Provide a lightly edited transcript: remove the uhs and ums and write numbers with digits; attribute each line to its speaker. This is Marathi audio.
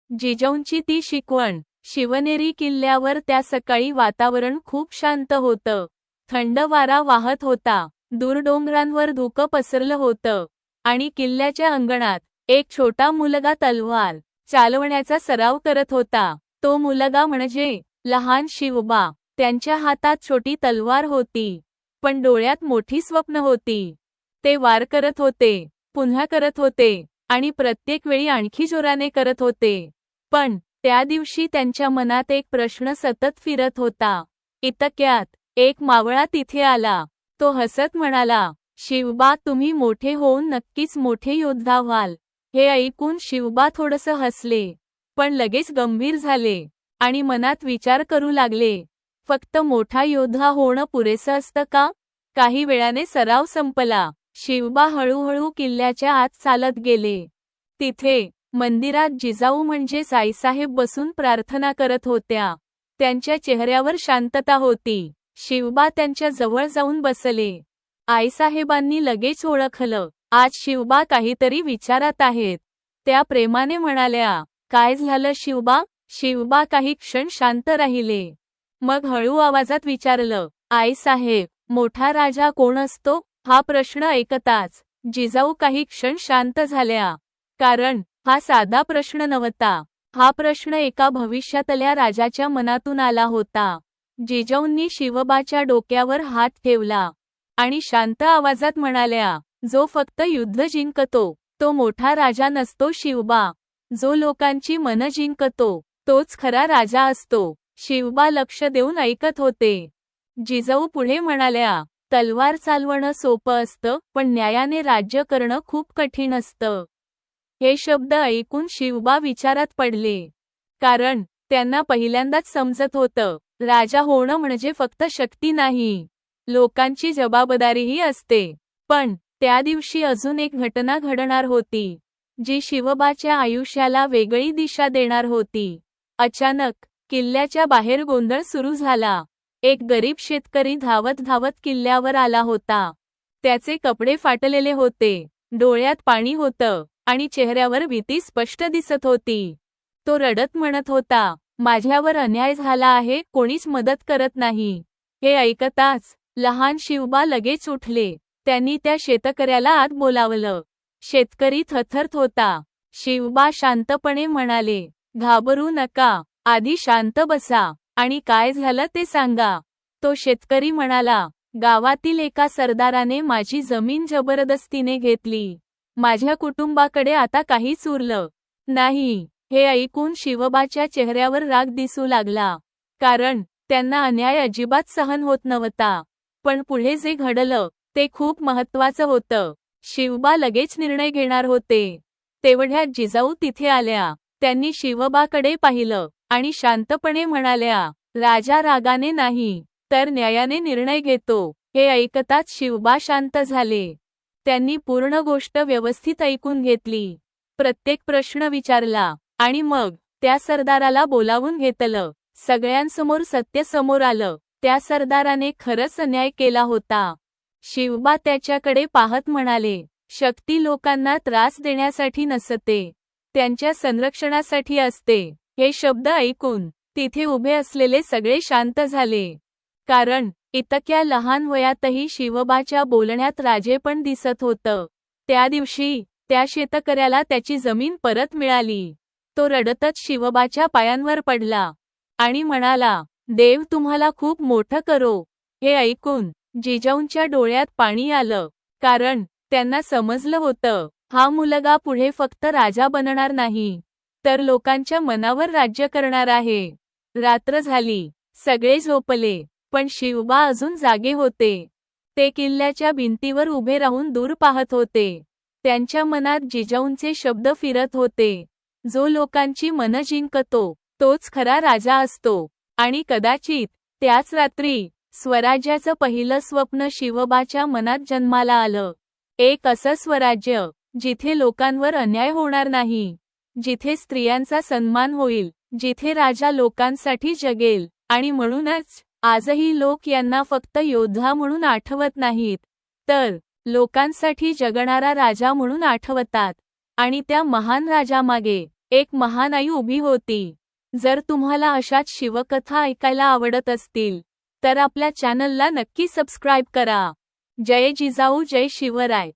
Speaker 1: जिजाऊंची ती शिकवण. शिवनेरी किल्ल्यावर त्या सकाळी वातावरण खूप शांत होतं. थंड वारा वाहत होता. दूर डोंगरांवर धुकं पसरलं होतं आणि किल्ल्याच्या अंगणात एक छोटा मुलगा तलवार चालवण्याचा सराव करत होता. तो मुलगा म्हणजे लहान शिवबा. त्यांच्या हातात छोटी तलवार होती, पण डोळ्यात मोठी स्वप्न होती. ते वार करत होते, पुन्हा करत होते आणि प्रत्येक वेळी आणखी जोराने करत होते. पण त्या दिवशी त्यांच्या मनात एक प्रश्न सतत फिरत होता. इतक्यात एक मावळा तिथे आला. तो हसत म्हणाला, शिवबा, तुम्ही मोठे होऊन नक्कीच मोठे योद्धा व्हाल. हे ऐकून शिवबा थोडंसं हसले, पण लगेच गंभीर झाले आणि मनात विचार करू लागले, फक्त मोठा योद्धा होणं पुरेसं असतं का? काही वेळाने सराव संपला. शिवबा हळूहळू किल्ल्याच्या आत चालत गेले. तिथे मंदिरात जिजाऊ म्हणजे साईसाहेब बसून प्रार्थना करत होत्या. त्यांच्या चेहऱ्यावर शांतता होती. शिवबा त्यांच्या जवळ जाऊन बसले. आईसाहेबांनी लगेच ओळखलं, आज शिवबा काहीतरी विचारात आहेत. त्या प्रेमाने म्हणाल्या, काय झालं शिवबा? शिवबा काही क्षण शांत राहिले. मग हळू आवाजात विचारलं, आईसाहेब, मोठा राजा कोण असतो? हा प्रश्न ऐकताच जिजाऊ काही क्षण शांत झाल्या. कारण हा साधा प्रश्न नव्हता. हा प्रश्न एका भविष्यातल्या राजाच्या मनातून आला होता. जिजाऊंनी शिवबाच्या डोक्यावर हात ठेवला आणि शांत आवाजात म्हणाल्या, जो फक्त युद्ध जिंकतो तो मोठा राजा नसतो शिवबा. जो लोकांची मनं जिंकतो तोच खरा राजा असतो. शिवबा लक्ष देऊन ऐकत होते. जिजाऊ पुढे म्हणाल्या, तलवार चालवणं सोपं असतं, पण न्यायाने राज्य करणं खूप कठीण असतं. हे शब्द ऐकून शिवबा विचारात पडले. कारण त्यांना पहिल्यांदाच समजत होतं, राजा होणं म्हणजे फक्त शक्ती नाही, लोकांची जबाबदारीही असते. पण त्या दिवशी अजून एक घटना घडणार होती, जी शिवबाच्या आयुष्याला वेगळी दिशा देणार होती. अचानक किल्ल्याच्या बाहेर गोंधळ सुरू झाला. एक गरीब शेतकरी धावत धावत किल्ल्यावर आला होता. त्याचे कपडे फाटलेले होते, डोळ्यात पाणी होतं आणि चेहऱ्यावर भीती स्पष्ट दिसत होती. तो रडत म्हणत होता, माझ्यावर अन्याय झाला आहे, कोणीच मदत करत नाही. हे ऐकताच लहान शिवबा लगेच उठले. त्यांनी त्या शेतकऱ्याला आत बोलावलं. शेतकरी थरथरत होता. शिवबा शांतपणे म्हणाले, घाबरू नका, आधी शांत बसा आणि काय झालं ते सांगा. तो शेतकरी म्हणाला, गावातील एका सरदाराने माझी जमीन जबरदस्तीने घेतली. माझ्या कुटुंबाकडे आता काहीच उरलं नाही. हे ऐकून शिवबाच्या चेहऱ्यावर राग दिसू लागला, कारण त्यांना अन्याय अजिबात सहन होत नव्हता. पण पुढे जे घडलं ते खूप महत्त्वाचं होतं. शिवबा लगेच निर्णय घेणार होते. तेवढ्यात जिजाऊ तिथे आल्या. त्यांनी शिवबाकडे पाहिलं आणि शांतपणे म्हणाल्या, राजा रागाने नाही तर न्यायाने निर्णय घेतो. हे ऐकताच शिवबा शांत झाले. त्यांनी पूर्ण गोष्ट व्यवस्थित ऐकून घेतली, प्रत्येक प्रश्न विचारला आणि मग त्या सरदाराला बोलावून घेतलं. सगळ्यांसमोर सत्य समोर आलं. त्या सरदाराने खरंच अन्याय केला होता. शिवबा त्याच्याकडे पाहत म्हणाले, शक्ती लोकांना त्रास देण्यासाठी नसते, त्यांच्या संरक्षणासाठी असते. हे शब्द ऐकून तिथे उभे असलेले सगळे शांत झाले. कारण इतक्या लहान वयातही शिवबाच्या बोलण्यात राजेपण दिसत होतं. त्या दिवशी त्या शेतकऱ्याला त्याची जमीन परत मिळाली. तो रडतच शिवबाच्या पायांवर पडला आणि म्हणाला, देव तुम्हाला खूप मोठं करो. हे ऐकून जिजाऊंच्या डोळ्यात पाणी आलं, कारण त्यांना समजलं होतं, हा मुलगा पुढे फक्त राजा बनणार नाही, तर लोकांच्या मनावर राज्य करणार आहे. रात्र झाली. सगळे झोपले, पण शिवबा अजून जागे होते. ते किल्ल्याच्या भिंतीवर उभे राहून दूर पाहत होते. त्यांच्या मनात जिजाऊंचे शब्द फिरत होते, जो लोकांची मनं जिंकतो तोच खरा राजा असतो. आणि कदाचित त्याच रात्री स्वराज्याचं पहिलं स्वप्न शिवबाच्या मनात जन्माला आलं. एक असं स्वराज्य जिथे लोकांवर अन्याय होणार नाही, जिथे स्त्रियांचा सन्मान होईल, जिथे राजा लोकांसाठी जगेल. आणि म्हणूनच आजही लोक यांना फक्त योद्धा म्हणून आठवत नाहीत, तर लोकांसाठी जगणारा राजा म्हणून आठवतात. आणि त्या महान राजामागे एक महान आई उभी होती. जर तुम्हाला अशाच शिवकथा ऐकायला आवडत असतील तर आपल्या चॅनलला नक्की सबस्क्राईब करा. जय जिजाऊ जय शिवराय.